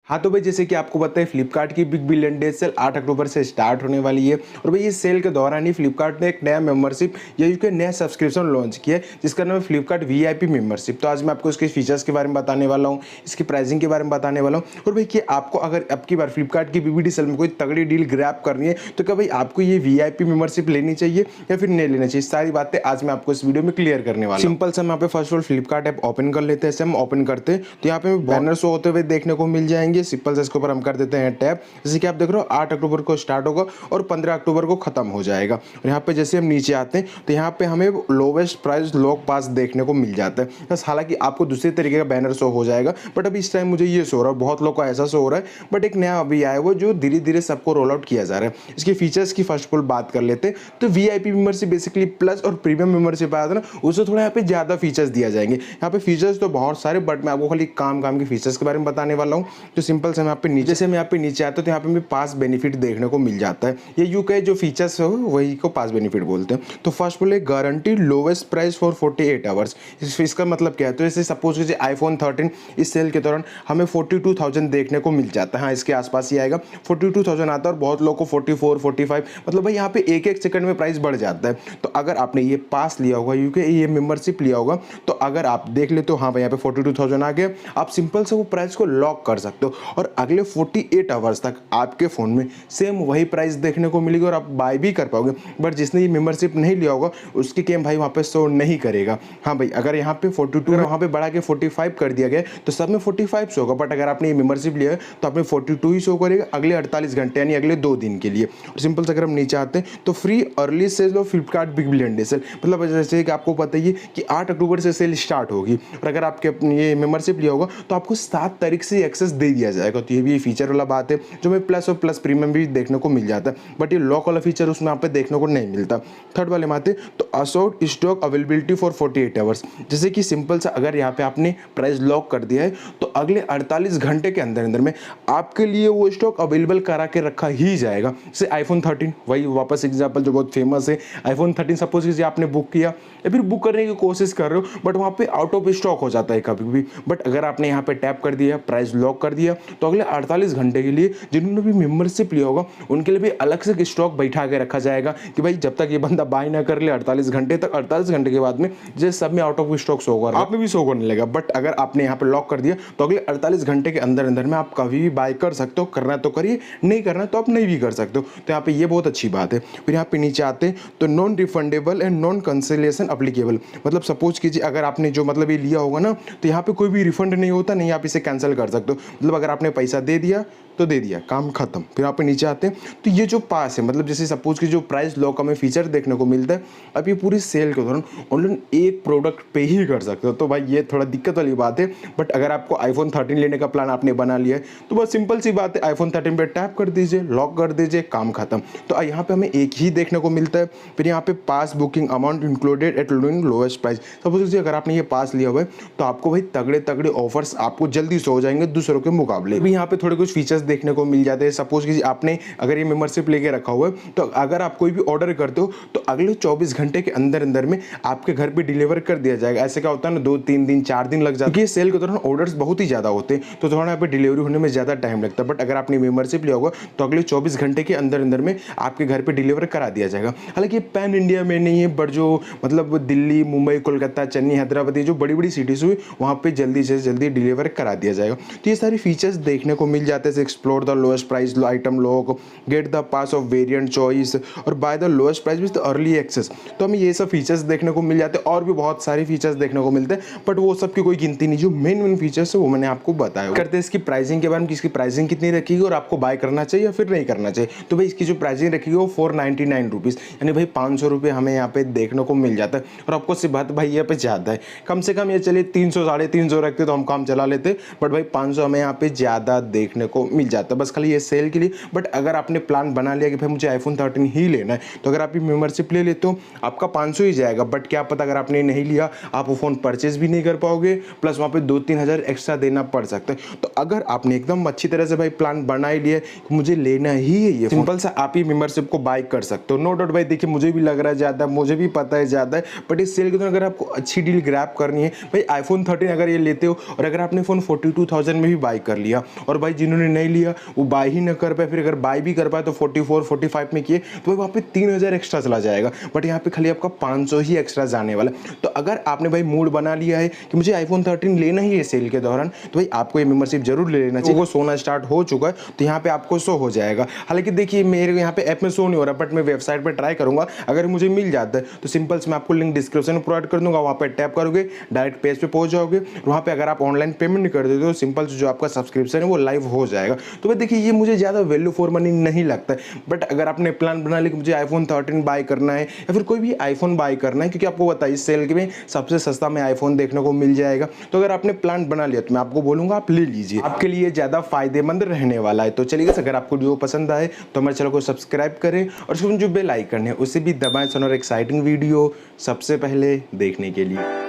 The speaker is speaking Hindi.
हाँ तो भाई जैसे कि आपको पता है फ्लिपकार्ट की बिग बिलियन डे सेल 8 अक्टूबर से स्टार्ट होने वाली है और भाई इस सेल के दौरान ही फ्लिपकार्ट ने एक नया मेंबरशिप या यूं नया सब्सक्रिप्शन लॉन्च किया है जिसका नाम है फ्लिपकार्ट वीआईपी मेंबरशिप। तो आज मैं आपको इसके फीचर्स के बारे में बताने वाला हूँ, इसकी प्राइसिंग के बारे में बताने वाला हूँ और भाई कि आपको अगर अब की बार फ्लिपकार्ट की बीबीडी सेल में कोई तगड़ी डील ग्रैब करनी है तो क्या भाई आपको ये वीआईपी मेंबरशिप लेनी चाहिए या फिर नहीं लेनी चाहिए, सारी बातें आज मैं आपको इस वीडियो में क्लियर करने वाला हूँ। सिंपल से हम यहाँ पे first of all Flipkart app open कर लेते हैं। ऐसे हम ओपन करते हैं तो यहाँ पे बैनर शो होते हुए देखने को मिल जाएंगे। सिंपल से इसके ऊपर हम कर देते हैं टैप। जैसे कि आप देख रहे हो 8 अक्टूबर को स्टार्ट होगा और 15 अक्टूबर को खत्म हो जाएगा। और यहाँ पे जैसे हम नीचे आते हैं तो यहाँ पे हमें लोवेस्ट प्राइस लॉक पास देखने को मिल जाता है। बस हालांकि आपको दूसरे तरीके का बैनर शो हो जाएगा बट अभी इस टाइम मुझे ये शो हो रहा है, बहुत लोग को ऐसा शो हो रहा है बट एक नया अभी आया वो जो धीरे धीरे सबको रोल आउट किया जा रहा है। इसके फीचर्स की फर्स्ट ऑफ ऑल बात कर लेते हैं तो वीआईपी मेंबरशिप बेसिकली प्लस और प्रीमियम मेंबरशिप आया था ना, उससे थोड़ा यहाँ पे ज्यादा फीचर्स दिया जाएंगे। यहाँ पे फीचर्स तो बहुत सारे बट मैं आपको खाली काम के फीचर्स के बारे में बताने वाला हूँ। तो सिंपल से मैं यहाँ पे नीचे से मैं यहाँ पे नीचे आता हूँ तो यहाँ पे पास बेनिफिट देखने को मिल जाता है। ये यूके जो फीचर्स हो वही को पास बेनिफिट बोलते हैं। तो फर्स्ट बोले guaranteed lowest price for 48 hours. इसका मतलब क्या है, तो जैसे सपोज कीजिए आईफोन 13 इस सेल के दौरान हमें 42,000 देखने को मिल जाता है। हाँ इसके आसपास ही आएगा, 42,000 आता है और बहुत लोगों को 44, 45 मतलब भाई यहाँ पे एक एक सेकंड में प्राइस बढ़ जाता है। तो अगर आपने ये पास लिया होगा यूके ये मेंबरशिप लिया होगा तो अगर आप देख ले तो हाँ भाई यहाँ पे 42,000 आ गया, आप सिंपल से वो प्राइस को लॉक कर सकते हो और अगले 48 आवर्स तक आपके फ़ोन में सेम वही प्राइस देखने को मिलेगी और आप बाय भी कर पाओगे। बट जिसने ये मेंबरशिप नहीं लिया होगा उसकी गेम भाई वहाँ पे शो नहीं करेगा। हाँ भाई अगर यहाँ पे 42 वहाँ पे बढ़ा के 45 कर दिया गया तो सब में 45 शो होगा बट अगर आपने ये मेंबरशिप लिया है तो आपने 42 ही शो करेगा अगले 48 घंटे यानी अगले 2 दिन के लिए। और सिंपल से अगर हम नीचे आते हैं तो free early sale of Flipkart big billion day sale, मतलब जैसे कि आपको पता ही है कि 8 अक्टूबर से सेल स्टार्ट होगी और अगर आपके ये मेंबरशिप लिया होगा तो आपको 7 तारीख से एक्सेस दे दिया जाएगा। तो ये भी फीचर वाला बात है जो में प्लस और प्लस प्रीमियम भी देखने को मिल जाता है बट ये लॉक वाला फीचर उसमें आप पे देखने को नहीं मिलता। थर्ड वाले में आते तो असोर्ट स्टॉक अवेलेबिलिटी फॉर 48 आवर्स। जैसे कि सिंपल सा अगर यहाँ पे आपने प्राइस लॉक कर दिया है तो अगले 48 घंटे के अंदर अंदर में आपके लिए वो स्टॉक अवेलेबल करा के रखा ही जाएगा। जैसे आईफोन 13 वही वापस एग्जाम्पल जो बहुत फेमस है, आईफोन 13 सपोज कीजिए आपने बुक किया या फिर बुक करने की कोशिश कर रहे हो बट वहाँ पे आउट ऑफ स्टॉक हो जाता है कभी भी। बट अगर आपने यहाँ पे टैप कर दिया प्राइस लॉक कर दिया तो अगले 48 घंटे के लिए जिन्होंने भी मेंबरशिप लिया होगा उनके लिए भी अलग से स्टॉक बैठा के रखा जाएगा कि भाई जब तक ये बंदा बाय ना कर ले 48 घंटे तक, 48 घंटे के बाद में जैसे सब में आउट ऑफ स्टॉक शो होगा आप में भी शो करने लगेगा। बट अगर आपने यहाँ पे लॉक कर दिया तो अगले 48 घंटे के अंदर अंदर में आप कभी भी बाय कर सकते हो, करना तो करिए, नहीं करना तो आप नहीं भी कर सकते हो। तो यहाँ पे ये बहुत अच्छी बात है। फिर यहाँ पे नीचे आते हैं तो non refundable and non cancellation applicable, मतलब सपोज कीजिए अगर आपने जो मतलब ये लिया होगा ना तो यहाँ पे कोई भी रिफंड नहीं होता, नहीं आप इसे कैंसिल कर सकते हो। मतलब अगर आपने पैसा दे दिया तो दे दिया, काम खत्म। फिर आप नीचे आते हैं तो ये जो पास है मतलब जैसे सपोज कि जो प्राइस लॉक हमें फीचर देखने को मिलता है अब ये पूरी सेल के दौरान ऑनलाइन एक प्रोडक्ट पे ही कर सकते हो। तो भाई ये थोड़ा दिक्कत वाली बात है। बट अगर आपको आईफोन 13 लेने का प्लान आपने बना लिया है तो बस सिंपल सी बात है, आईफोन 13 पे टैप कर दीजिए, लॉक कर दीजिए, काम खत्म। तो यहाँ पे हमें एक ही देखने को मिलता है। फिर यहाँ पे pass booking amount included at lowest price. Suppose कीजिए अगर आपने ये पास लिया हुआ है तो आपको भाई तगड़े तगड़े ऑफर्स आपको जल्दी से हो जाएंगे दूसरों के मुकाबले। भी यहाँ पे थोड़े कुछ फीचर्स देखने को मिल जाते हैं। सपोज कि आपने अगर ये मेंबरशिप लेके रखा हुआ है तो अगर आप कोई भी ऑर्डर करते हो तो अगले 24 घंटे के अंदर अंदर में आपके घर पे डिलीवर कर दिया जाएगा। ऐसे क्या होता है ना 2-3 दिन 4 दिन लग जाते हैं, सेल के दौरान ऑर्डर्स बहुत ही ज्यादा होते हैं तो थोड़ा यहाँ पे डिलीवरी होने में ज्यादा टाइम लगता है। बट अगर आपने मेंबरशिप लिया होगा तो अगले 24 घंटे के अंदर अंदर में आपके घर पे डिलीवर करा दिया जाएगा। हालांकि पैन इंडिया में नहीं है बट जो मतलब दिल्ली, मुंबई, कोलकाता, चेन्नई, हैदराबाद ये जो बड़ी बड़ी सिटीज हुई वहाँ पे जल्दी से जल्दी डिलीवर करा दिया जाएगा। तो ये सारे फीचर्स देखने को मिल जाते हैं। Explore the lowest price item lock, get the pass of variant choice और buy the lowest price with early access. तो हमें ये सब फीचर्स देखने को मिल जाते हैं और भी बहुत सारे फीचर्स देखने को मिलते हैं बट वो सब की कोई गिनती नहीं। जो मेन फीचर्स है वो मैंने आपको बताया। करते हैं इसकी प्राइसिंग के बारे में कि इसकी प्राइसिंग कितनी रखेगी और आपको बाय करना चाहिए या फिर नहीं करना चाहिए। तो भाई इसकी जो प्राइसिंग रखेगी वो 499 रुपीज़ यानी भाई 500 रुपये हमें यहाँ पे देखने को मिल जाता है। और आपको सिर्फ बात भाई यहाँ पे ज़्यादा है, कम से कम ये चलिए 300 350 रखते तो हम काम चला लेते बट भाई 500 हमें यहाँ पे ज़्यादा देखने को मिल जाता है बस खाली ये सेल के लिए। बट अगर आपने प्लान बना लिया कि भाई मुझे आईफोन 13 ही लेना है, तो अगर आप ये मेंबरशिप ले लेते हो आपका 500 ही जाएगा। बट क्या पता अगर आपने नहीं लिया आप वो फ़ोन परचेज भी नहीं कर पाओगे, प्लस वहाँ पे 2-3 हज़ार एक्स्ट्रा देना पड़ सकता है। तो अगर आपने एकदम अच्छी तरह से भाई प्लान बना ही लिया कि मुझे लेना ही है, ये सिंपल सा आप ही मेंबरशिप को बाय कर सकते हो। नो डाउट भाई देखिए मुझे भी लग रहा है ज़्यादा, मुझे भी पता है ज़्यादा है, बट इस सेल के दौरान अगर आपको अच्छी डील ग्रैब करनी है भाई आईफोन 13 अगर ये लेते हो और अगर आपने फ़ोन 42,000 में भी बाय कर लिया और भाई जिन्होंने नहीं लिया वो बाय ही ना कर पाए, फिर अगर बाय भी कर पाए तो 44-45 में किए तो वहाँ पे 3,000 एक्स्ट्रा चला जाएगा। बट यहाँ पे खाली आपका 500 ही एक्स्ट्रा जाने वाला। तो अगर आपने भाई मूड बना लिया है कि मुझे आईफोन 13 लेना ही है सेल के दौरान, तो भाई आपको ये मेंबरशिप जरूर ले लेना चाहिए। वो सोना स्टार्ट हो चुका है तो यहाँ पे आपको शो हो जाएगा। हालांकि देखिए मेरे यहाँ पे ऐप में शो नहीं हो रहा, बट मैं वेबसाइट पर ट्राई करूंगा, अगर मुझे मिल जाता है तो सिंपल से मैं आपको लिंक डिस्क्रिप्शन में प्रोवाइड कर दूंगा। वहाँ पे टैप करोगे डायरेक्ट पेज पे पहुंच जाओगे। वहाँ पे अगर आप ऑनलाइन पेमेंट नहीं कर देते तो सिंपल से जो आपका सब्सक्रिप्शन है वो लाइव हो जाएगा। तो भाई देखिए ये मुझे ज़्यादा वैल्यू फॉर मनी नहीं लगता है। बट अगर आपने प्लान बना लिया कि मुझे आईफोन 13 बाय करना है या फिर कोई भी आईफोन बाय करना है, क्योंकि आपको बताइए इस सेल के में सबसे सस्ता में आईफोन देखने को मिल जाएगा, तो अगर आपने प्लान बना लिया तो मैं आपको बोलूँगा आप ले लीजिए, आपके लिए ज़्यादा फायदेमंद रहने वाला है। तो चलिए अगर आपको वीडियो पसंद आए तो हमारे चैनल को सब्सक्राइब करें और उसमें जो बेल आइकन है उसे भी दबाएं और एक्साइटिंग वीडियो सबसे पहले देखने के लिए।